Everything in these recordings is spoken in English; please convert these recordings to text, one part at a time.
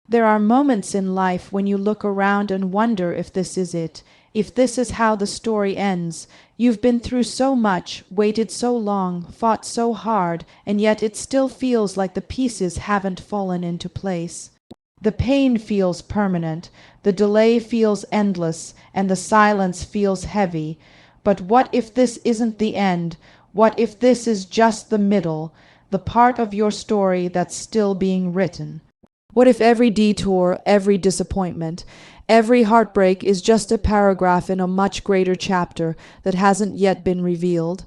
There are moments in life when you look around and wonder if this is it, if this is how the story ends. You've been through so much, waited so long, fought so hard, and yet it still feels like the pieces haven't fallen into place. The pain feels permanent, the delay feels endless, and the silence feels heavy. But what if this isn't the end? What if this is just the middle, the part of your story that's still being written? What if every detour, every disappointment, every heartbreak is just a paragraph in a much greater chapter that hasn't yet been revealed?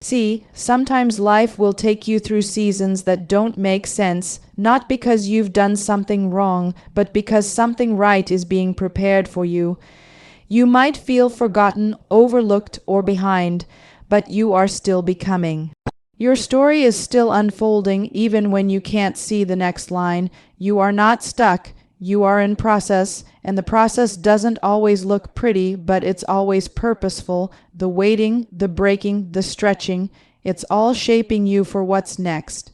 See, sometimes life will take you through seasons that don't make sense, not because you've done something wrong, but because something right is being prepared for you. You might feel forgotten, overlooked, or behind, but you are still becoming. Your story is still unfolding even when you can't see the next line. You are not stuck. You are in process, and the process doesn't always look pretty, but it's always purposeful. The waiting, the breaking, the stretching, it's all shaping you for what's next.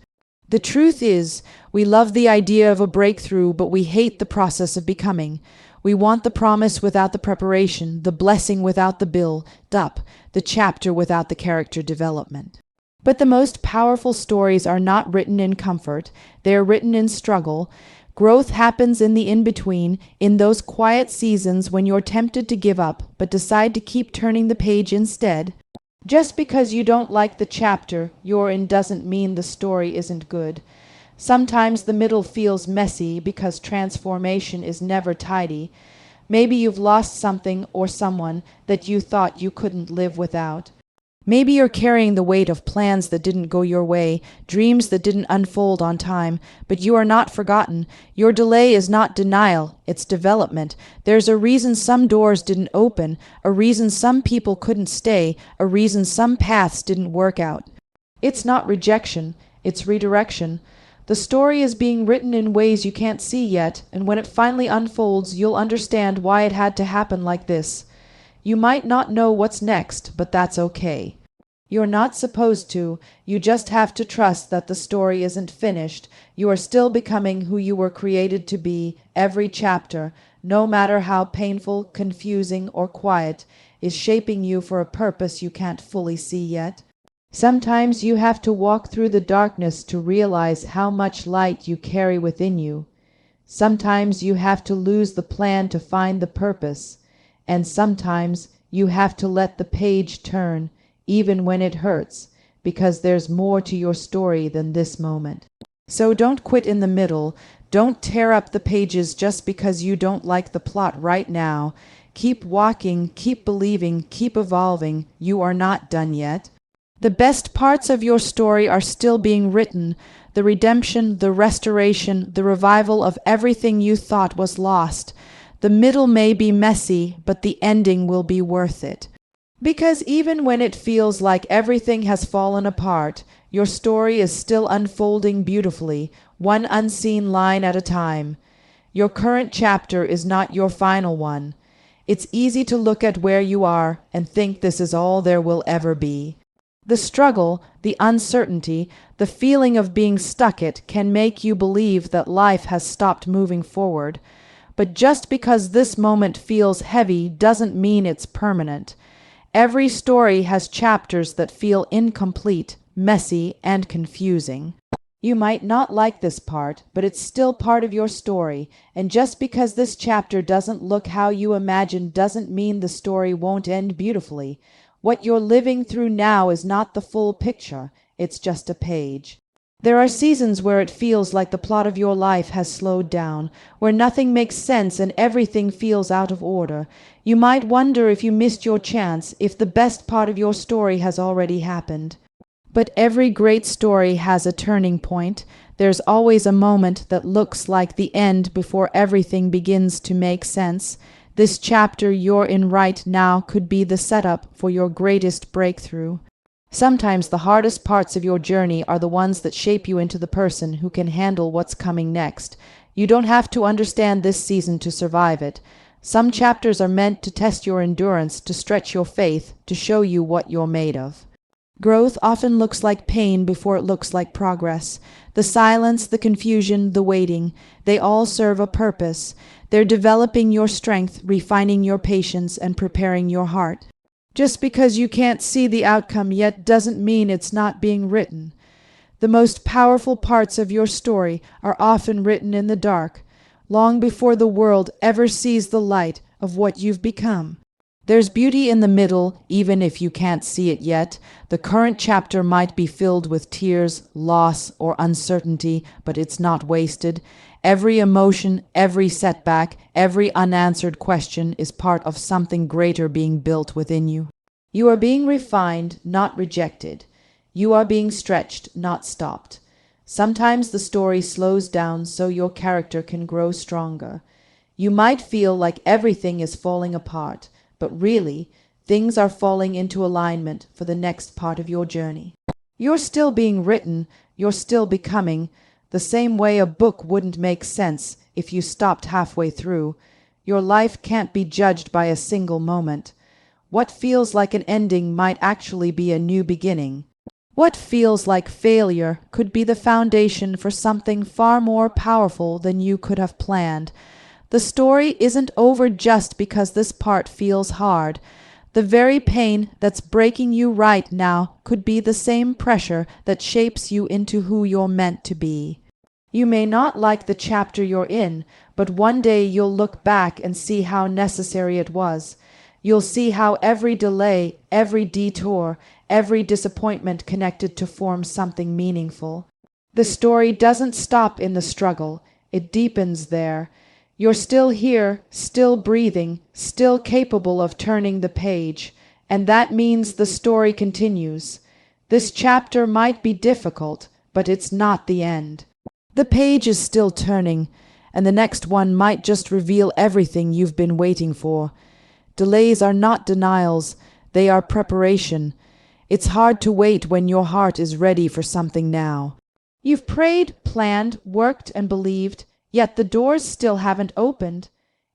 The truth is, we love the idea of a breakthrough, but we hate the process of becoming. We want the promise without the preparation, the blessing without the build-up, the chapter without the character development. But the most powerful stories are not written in comfort. They are written in struggle. Growth happens in the in-between, in those quiet seasons when you're tempted to give up, but decide to keep turning the page instead. Just because you don't like the chapter you're in doesn't mean the story isn't good. Sometimes the middle feels messy because transformation is never tidy. Maybe you've lost something or someone that you thought you couldn't live without. Maybe you're carrying the weight of plans that didn't go your way, dreams that didn't unfold on time, but you are not forgotten. Your delay is not denial, it's development. There's a reason some doors didn't open, a reason some people couldn't stay, a reason some paths didn't work out. It's not rejection, it's redirection. The story is being written in ways you can't see yet, and when it finally unfolds, you'll understand why it had to happen like this. You might not know what's next, but that's okay. You're not supposed to. You just have to trust that the story isn't finished. You are still becoming who you were created to be. Every chapter, no matter how painful, confusing, or quiet, is shaping you for a purpose you can't fully see yet. Sometimes you have to walk through the darkness to realize how much light you carry within you. Sometimes you have to lose the plan to find the purpose. And sometimes you have to let the page turn, even when it hurts, because there's more to your story than this moment. So don't quit in the middle. Don't tear up the pages just because you don't like the plot right now. Keep walking, keep believing, keep evolving. You are not done yet. The best parts of your story are still being written. The redemption, the restoration, the revival of everything you thought was lost. The middle may be messy, but the ending will be worth it. Because even when it feels like everything has fallen apart, your story is still unfolding beautifully, one unseen line at a time. Your current chapter is not your final one. It's easy to look at where you are and think this is all there will ever be. The struggle, the uncertainty, the feeling of being stuck can make you believe that life has stopped moving forward. But just because this moment feels heavy doesn't mean it's permanent. Every story has chapters that feel incomplete, messy, and confusing. You might not like this part, but it's still part of your story, and just because this chapter doesn't look how you imagined doesn't mean the story won't end beautifully. What you're living through now is not the full picture, it's just a page. There are seasons where it feels like the plot of your life has slowed down, where nothing makes sense and everything feels out of order. You might wonder if you missed your chance, if the best part of your story has already happened. But every great story has a turning point. There's always a moment that looks like the end before everything begins to make sense. This chapter you're in right now could be the setup for your greatest breakthrough. Sometimes the hardest parts of your journey are the ones that shape you into the person who can handle what's coming next. You don't have to understand this season to survive it. Some chapters are meant to test your endurance, to stretch your faith, to show you what you're made of. Growth often looks like pain before it looks like progress. The silence, the confusion, the waiting, they all serve a purpose. They're developing your strength, refining your patience, and preparing your heart. Just because you can't see the outcome yet doesn't mean it's not being written. The most powerful parts of your story are often written in the dark, long before the world ever sees the light of what you've become. There's beauty in the middle, even if you can't see it yet. The current chapter might be filled with tears, loss, or uncertainty, but it's not wasted. Every emotion, every setback, every unanswered question is part of something greater being built within you. You are being refined, not rejected. You are being stretched, not stopped. Sometimes the story slows down so your character can grow stronger. You might feel like everything is falling apart, but really, things are falling into alignment for the next part of your journey. You're still being written, you're still becoming, the same way a book wouldn't make sense if you stopped halfway through. Your life can't be judged by a single moment. What feels like an ending might actually be a new beginning. What feels like failure could be the foundation for something far more powerful than you could have planned. The story isn't over just because this part feels hard. The very pain that's breaking you right now could be the same pressure that shapes you into who you're meant to be. You may not like the chapter you're in, but one day you'll look back and see how necessary it was. You'll see how every delay, every detour, every disappointment connected to form something meaningful. The story doesn't stop in the struggle, it deepens there. You're still here, still breathing, still capable of turning the page, and that means the story continues. This chapter might be difficult, but it's not the end. The page is still turning, and the next one might just reveal everything you've been waiting for. Delays are not denials, they are preparation. It's hard to wait when your heart is ready for something now. You've prayed, planned, worked, and believed, yet the doors still haven't opened.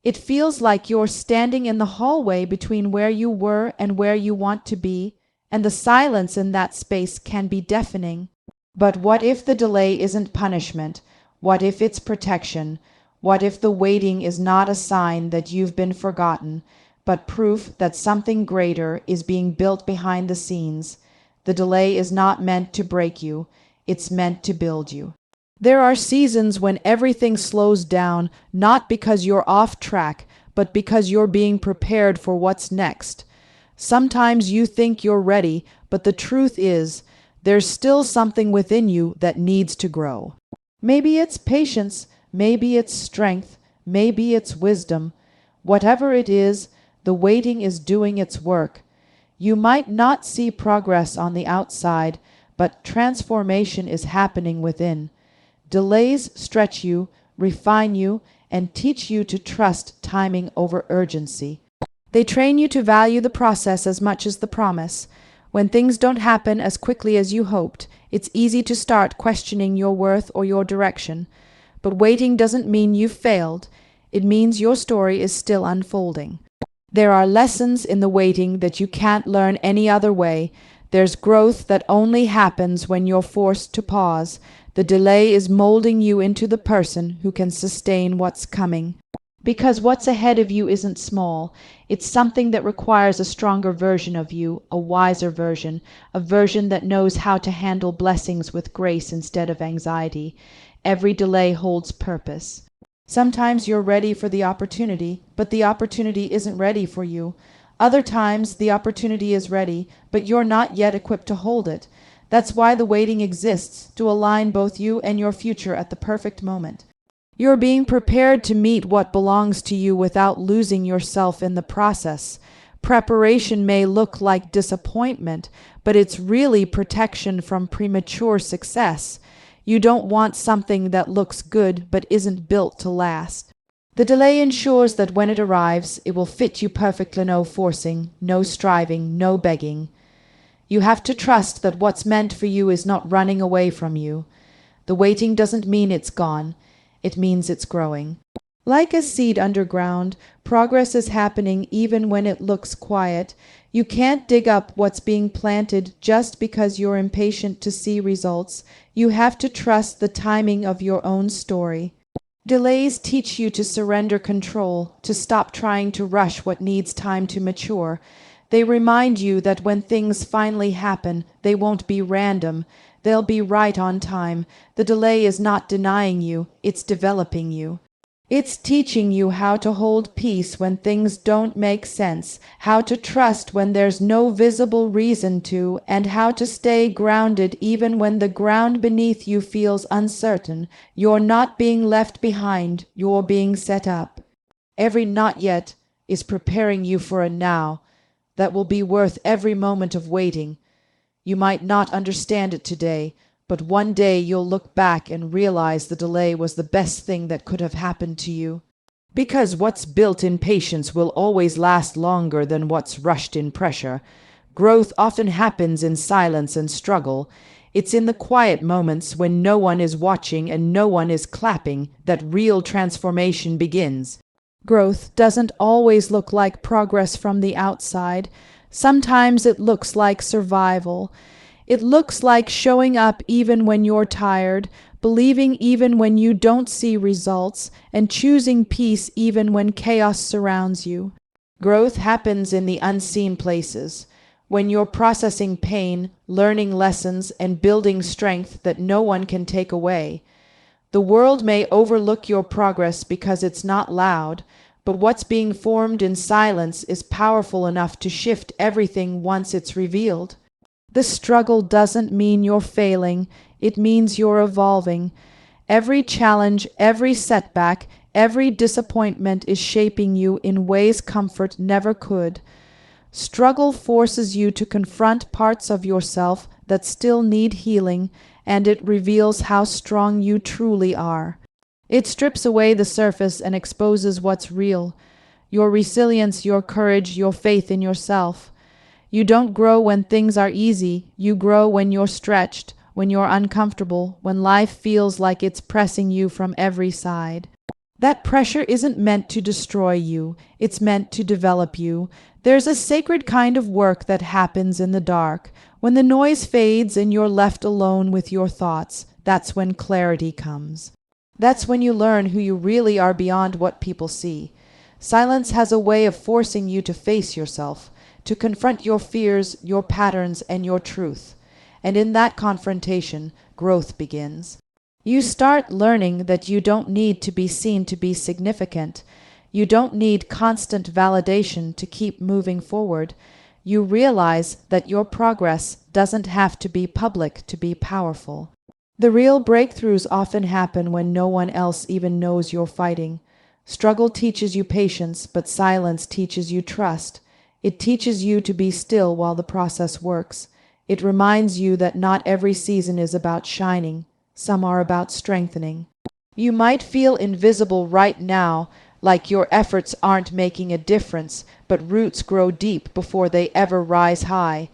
It feels like you're standing in the hallway between where you were and where you want to be, and the silence in that space can be deafening. But what if the delay isn't punishment? What if it's protection? What if the waiting is not a sign that you've been forgotten, but proof that something greater is being built behind the scenes? The delay is not meant to break you, it's meant to build you. There are seasons when everything slows down, not because you're off track, but because you're being prepared for what's next. Sometimes you think you're ready, but the truth is, there's still something within you that needs to grow. Maybe it's patience, maybe it's strength, maybe it's wisdom. Whatever it is, the waiting is doing its work. You might not see progress on the outside, but transformation is happening within. Delays stretch you, refine you, and teach you to trust timing over urgency. They train you to value the process as much as the promise. When things don't happen as quickly as you hoped, it's easy to start questioning your worth or your direction. But waiting doesn't mean you've failed. It means your story is still unfolding. There are lessons in the waiting that you can't learn any other way. There's growth that only happens when you're forced to pause. The delay is molding you into the person who can sustain what's coming. Because what's ahead of you isn't small. It's something that requires a stronger version of you, a wiser version, a version that knows how to handle blessings with grace instead of anxiety. Every delay holds purpose. Sometimes you're ready for the opportunity, but the opportunity isn't ready for you. Other times the opportunity is ready, but you're not yet equipped to hold it. That's why the waiting exists, to align both you and your future at the perfect moment. You're being prepared to meet what belongs to you without losing yourself in the process. Preparation may look like disappointment, but it's really protection from premature success. You don't want something that looks good but isn't built to last. The delay ensures that when it arrives, it will fit you perfectly. No forcing, no striving, no begging. You have to trust that what's meant for you is not running away from you. The waiting doesn't mean it's gone. It means it's growing. Like a seed underground, progress is happening even when it looks quiet. You can't dig up what's being planted just because you're impatient to see results. You have to trust the timing of your own story. Delays teach you to surrender control, to stop trying to rush what needs time to mature. They remind you that when things finally happen, they won't be random. They'll be right on time. The delay is not denying you, it's developing you. It's teaching you how to hold peace when things don't make sense, how to trust when there's no visible reason to, and how to stay grounded even when the ground beneath you feels uncertain. You're not being left behind, you're being set up. Every not yet is preparing you for a now that will be worth every moment of waiting. You might not understand it today, but one day you'll look back and realize the delay was the best thing that could have happened to you. Because what's built in patience will always last longer than what's rushed in pressure. Growth often happens in silence and struggle. It's in the quiet moments when no one is watching and no one is clapping that real transformation begins. Growth doesn't always look like progress from the outside. Sometimes it looks like survival. It looks like showing up even when you're tired, believing even when you don't see results, and choosing peace even when chaos surrounds you. Growth happens in the unseen places, when you're processing pain, learning lessons, and building strength that no one can take away. The world may overlook your progress because it's not loud, but what's being formed in silence is powerful enough to shift everything once it's revealed. The struggle doesn't mean you're failing, it means you're evolving. Every challenge, every setback, every disappointment is shaping you in ways comfort never could. Struggle forces you to confront parts of yourself that still need healing, and it reveals how strong you truly are. It strips away the surface and exposes what's real: your resilience, your courage, your faith in yourself. You don't grow when things are easy. You grow when you're stretched, when you're uncomfortable, when life feels like it's pressing you from every side. That pressure isn't meant to destroy you. It's meant to develop you. There's a sacred kind of work that happens in the dark. When the noise fades and you're left alone with your thoughts, that's when clarity comes. That's when you learn who you really are beyond what people see. Silence has a way of forcing you to face yourself, to confront your fears, your patterns, and your truth. And in that confrontation, growth begins. You start learning that you don't need to be seen to be significant. You don't need constant validation to keep moving forward. You realize that your progress doesn't have to be public to be powerful. The real breakthroughs often happen when no one else even knows you're fighting. Struggle teaches you patience, but silence teaches you trust. It teaches you to be still while the process works. It reminds you that not every season is about shining. Some are about strengthening. You might feel invisible right now, like your efforts aren't making a difference, but roots grow deep before they ever rise high.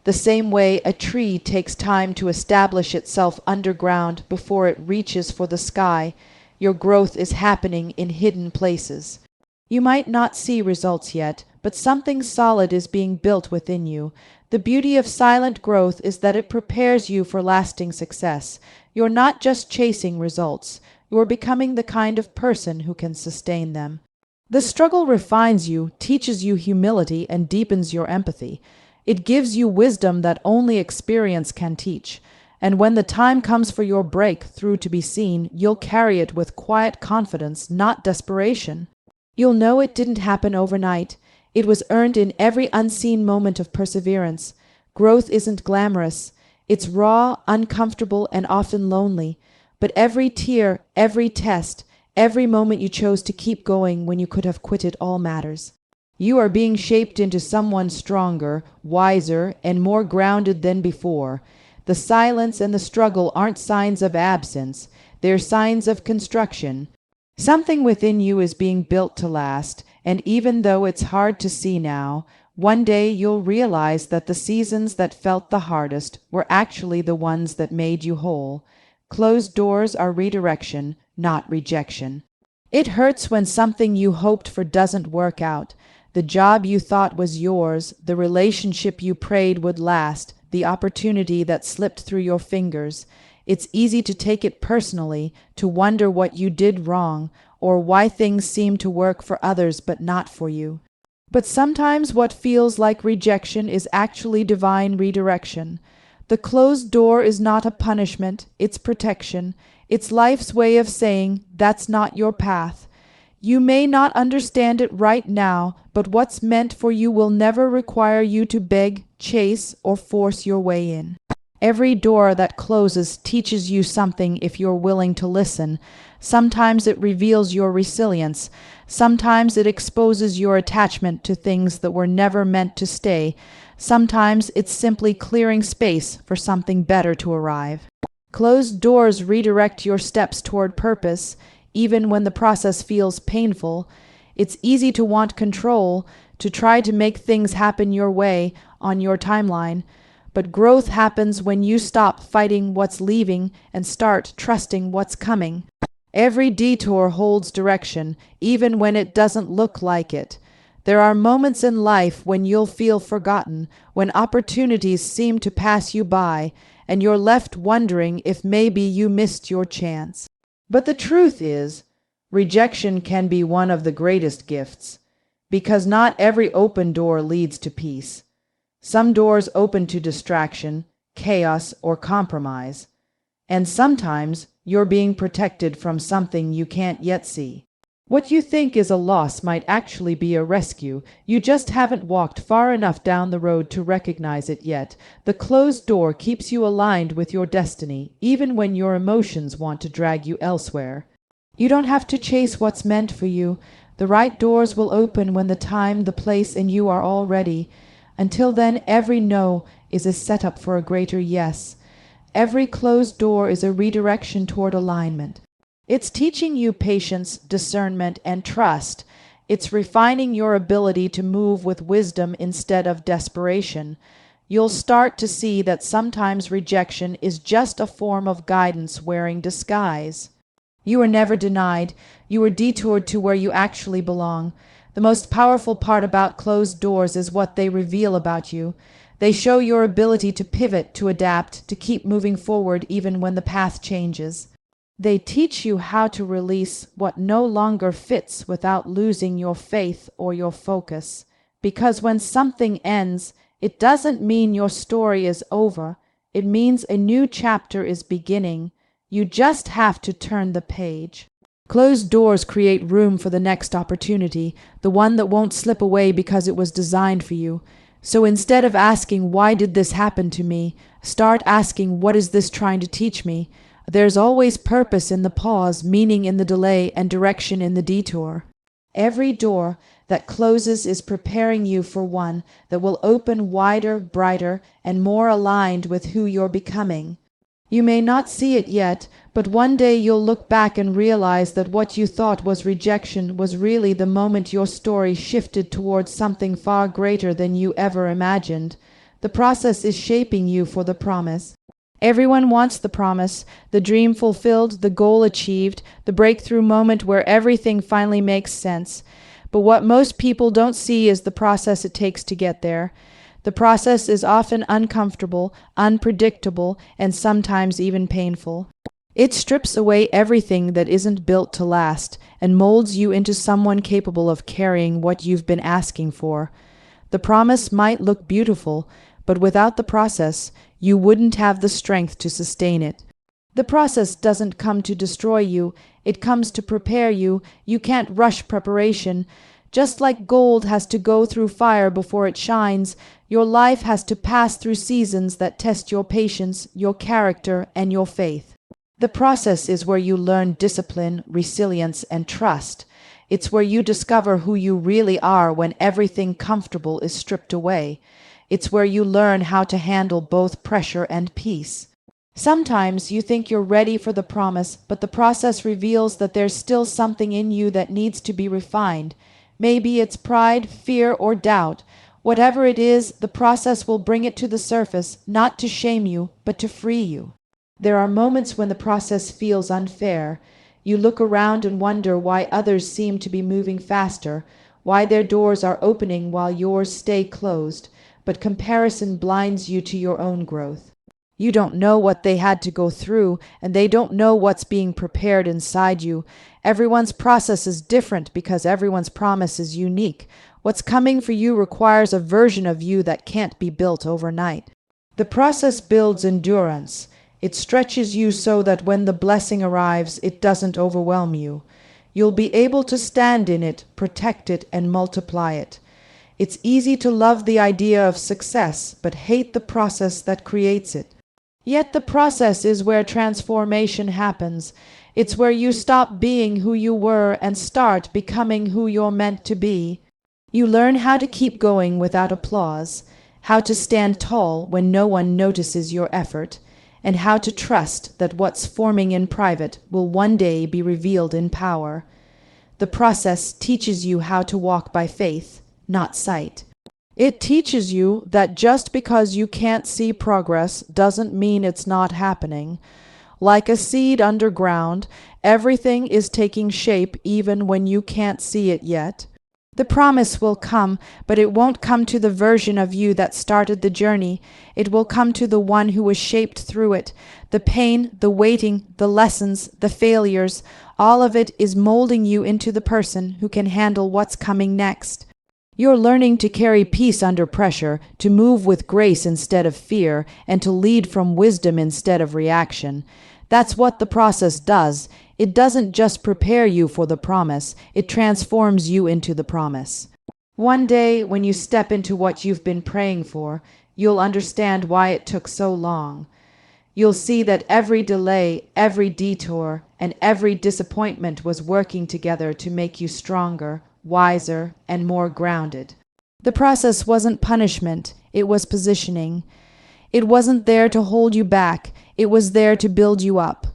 The same way a tree takes time to establish itself underground before it reaches for the sky, your growth is happening in hidden places. You might not see results yet, but something solid is being built within you. The beauty of silent growth is that it prepares you for lasting success. You're not just chasing results. You're becoming the kind of person who can sustain them. The struggle refines you, teaches you humility, and deepens your empathy. It gives you wisdom that only experience can teach. And when the time comes for your breakthrough to be seen, you'll carry it with quiet confidence, not desperation. You'll know it didn't happen overnight. It was earned in every unseen moment of perseverance. Growth isn't glamorous. It's raw, uncomfortable, and often lonely. But every tear, every test, every moment you chose to keep going when you could have quitted all matters. You are being shaped into someone stronger, wiser, and more grounded than before. The silence and the struggle aren't signs of absence. They're signs of construction. Something within you is being built to last, and even though it's hard to see now, one day you'll realize that the seasons that felt the hardest were actually the ones that made you whole. Closed doors are redirection, not rejection. It hurts when something you hoped for doesn't work out. the job you thought was yours, the relationship you prayed would last, the opportunity that slipped through your fingers. It's easy to take it personally, to wonder what you did wrong, or why things seem to work for others but not for you. But sometimes what feels like rejection is actually divine redirection. The closed door is not a punishment, it's protection. It's life's way of saying, that's not your path. You may not understand it right now, but what's meant for you will never require you to beg, chase, or force your way in. Every door that closes teaches you something if you're willing to listen. Sometimes it reveals your resilience. Sometimes it exposes your attachment to things that were never meant to stay. Sometimes it's simply clearing space for something better to arrive. Closed doors redirect your steps toward purpose, even when the process feels painful. It's easy to want control, to try to make things happen your way, on your timeline. But growth happens when you stop fighting what's leaving and start trusting what's coming. Every detour holds direction, even when it doesn't look like it. There are moments in life when you'll feel forgotten, when opportunities seem to pass you by, and you're left wondering if maybe you missed your chance. But the truth is, rejection can be one of the greatest gifts, because not every open door leads to peace. Some doors open to distraction, chaos, or compromise. And sometimes you're being protected from something you can't yet see. What you think is a loss might actually be a rescue. You just haven't walked far enough down the road to recognize it yet. The closed door keeps you aligned with your destiny, even when your emotions want to drag you elsewhere. You don't have to chase what's meant for you. The right doors will open when the time, the place, and you are all ready. Until then, every no is a setup for a greater yes. Every closed door is a redirection toward alignment. It's teaching you patience, discernment, and trust. It's refining your ability to move with wisdom instead of desperation. You'll start to see that sometimes rejection is just a form of guidance wearing disguise. You were never denied. You were detoured to where you actually belong. The most powerful part about closed doors is what they reveal about you. They show your ability to pivot, to adapt, to keep moving forward even when the path changes. They teach you how to release what no longer fits without losing your faith or your focus. Because when something ends, it doesn't mean your story is over. It means a new chapter is beginning. You just have to turn the page. Closed doors create room for the next opportunity, the one that won't slip away because it was designed for you. So instead of asking, why did this happen to me? Start asking, what is this trying to teach me? There's always purpose in the pause, meaning in the delay, and direction in the detour. Every door that closes is preparing you for one that will open wider, brighter, and more aligned with who you're becoming. You may not see it yet, but one day you'll look back and realize that what you thought was rejection was really the moment your story shifted towards something far greater than you ever imagined. The process is shaping you for the promise. Everyone wants the promise, the dream fulfilled, the goal achieved, the breakthrough moment where everything finally makes sense. But what most people don't see is the process it takes to get there. The process is often uncomfortable, unpredictable, and sometimes even painful. It strips away everything that isn't built to last and molds you into someone capable of carrying what you've been asking for. The promise might look beautiful, but without the process, you wouldn't have the strength to sustain it. The process doesn't come to destroy you, it comes to prepare you. You can't rush preparation. Just like gold has to go through fire before it shines, your life has to pass through seasons that test your patience, your character, and your faith. The process is where you learn discipline, resilience, and trust. It's where you discover who you really are when everything comfortable is stripped away. It's where you learn how to handle both pressure and peace. Sometimes you think you're ready for the promise, but the process reveals that there's still something in you that needs to be refined. Maybe it's pride, fear, or doubt. Whatever it is, the process will bring it to the surface, not to shame you, but to free you. There are moments when the process feels unfair. You look around and wonder why others seem to be moving faster, why their doors are opening while yours stay closed, but comparison blinds you to your own growth. You don't know what they had to go through, and they don't know what's being prepared inside you. Everyone's process is different because everyone's promise is unique. What's coming for you requires a version of you that can't be built overnight. The process builds endurance. It stretches you so that when the blessing arrives, it doesn't overwhelm you. You'll be able to stand in it, protect it, and multiply it. It's easy to love the idea of success, but hate the process that creates it. Yet the process is where transformation happens. It's where you stop being who you were and start becoming who you're meant to be. You learn how to keep going without applause, how to stand tall when no one notices your effort, and how to trust that what's forming in private will one day be revealed in power. The process teaches you how to walk by faith, not sight. It teaches you that just because you can't see progress doesn't mean it's not happening. Like a seed underground, everything is taking shape even when you can't see it yet. The promise will come, but it won't come to the version of you that started the journey. It will come to the one who was shaped through it. The pain, the waiting, the lessons, the failures, all of it is molding you into the person who can handle what's coming next. You're learning to carry peace under pressure, to move with grace instead of fear, and to lead from wisdom instead of reaction. That's what the process does. It doesn't just prepare you for the promise, it transforms you into the promise. One day, when you step into what you've been praying for, you'll understand why it took so long. You'll see that every delay, every detour, and every disappointment was working together to make you stronger, wiser, and more grounded. The process wasn't punishment, it was positioning. It wasn't there to hold you back, it was there to build you up.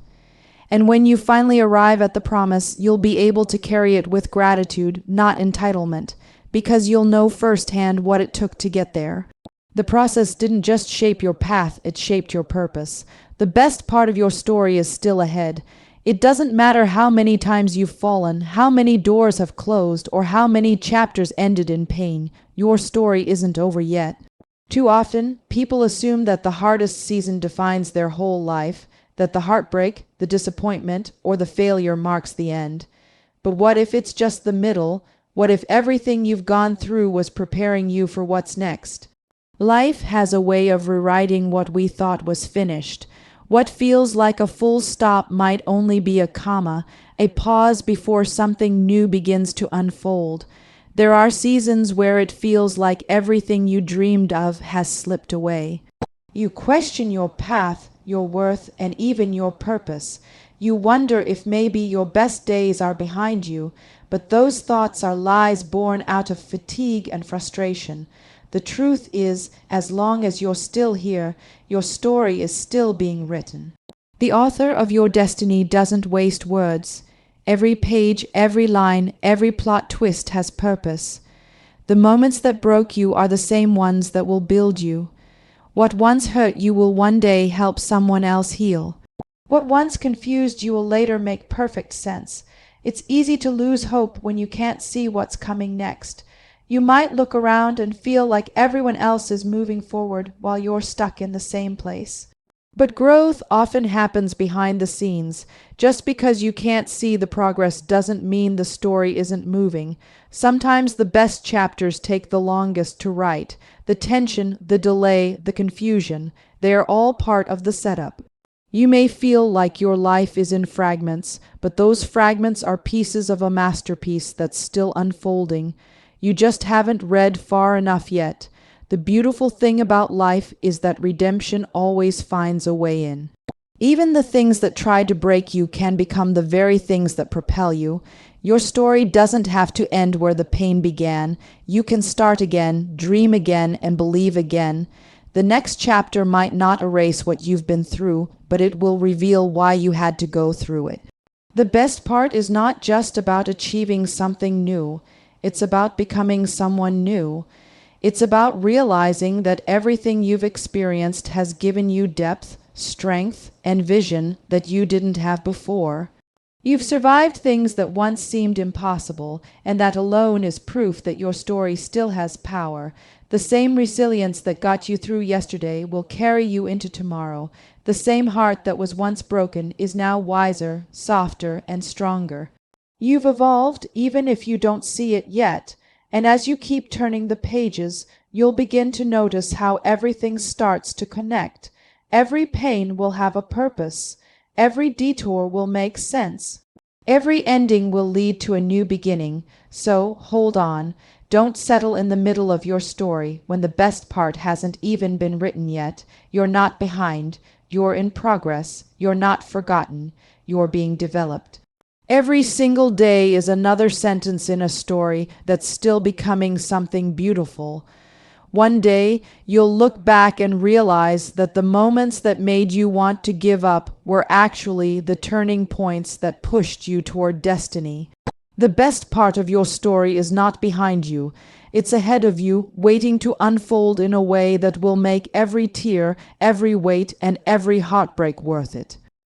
And when you finally arrive at the promise, you'll be able to carry it with gratitude, not entitlement, because you'll know firsthand what it took to get there. The process didn't just shape your path, it shaped your purpose. The best part of your story is still ahead. It doesn't matter how many times you've fallen, how many doors have closed, or how many chapters ended in pain. Your story isn't over yet. Too often, people assume that the hardest season defines their whole life, that the heartbreak, the disappointment, or the failure marks the end. But what if it's just the middle? What if everything you've gone through was preparing you for what's next? Life has a way of rewriting what we thought was finished. What feels like a full stop might only be a comma, a pause before something new begins to unfold. There are seasons where it feels like everything you dreamed of has slipped away. You question your path, your worth, and even your purpose. You wonder if maybe your best days are behind you, but those thoughts are lies born out of fatigue and frustration. The truth is, as long as you're still here, your story is still being written. The author of your destiny doesn't waste words. Every page, every line, every plot twist has purpose. The moments that broke you are the same ones that will build you. What once hurt you will one day help someone else heal. What once confused you will later make perfect sense. It's easy to lose hope when you can't see what's coming next. You might look around and feel like everyone else is moving forward while you're stuck in the same place. But growth often happens behind the scenes. Just because you can't see the progress doesn't mean the story isn't moving. Sometimes the best chapters take the longest to write. The tension, the delay, the confusion, they are all part of the setup. You may feel like your life is in fragments, but those fragments are pieces of a masterpiece that's still unfolding. You just haven't read far enough yet. The beautiful thing about life is that redemption always finds a way in. Even the things that try to break you can become the very things that propel you. Your story doesn't have to end where the pain began. You can start again, dream again, and believe again. The next chapter might not erase what you've been through, but it will reveal why you had to go through it. The best part is not just about achieving something new. It's about becoming someone new. It's about realizing that everything you've experienced has given you depth, strength, and vision that you didn't have before. You've survived things that once seemed impossible, and that alone is proof that your story still has power. The same resilience that got you through yesterday will carry you into tomorrow. The same heart that was once broken is now wiser, softer, and stronger. You've evolved even if you don't see it yet, and as you keep turning the pages, you'll begin to notice how everything starts to connect. Every pain will have a purpose. Every detour will make sense. Every ending will lead to a new beginning. So hold on. Don't settle in the middle of your story when the best part hasn't even been written yet. You're not behind. You're in progress. You're not forgotten. You're being developed. Every single day is another sentence in a story that's still becoming something beautiful. One day, you'll look back and realize that the moments that made you want to give up were actually the turning points that pushed you toward destiny. The best part of your story is not behind you. It's ahead of you, waiting to unfold in a way that will make every tear, every weight, and every heartbreak worth it.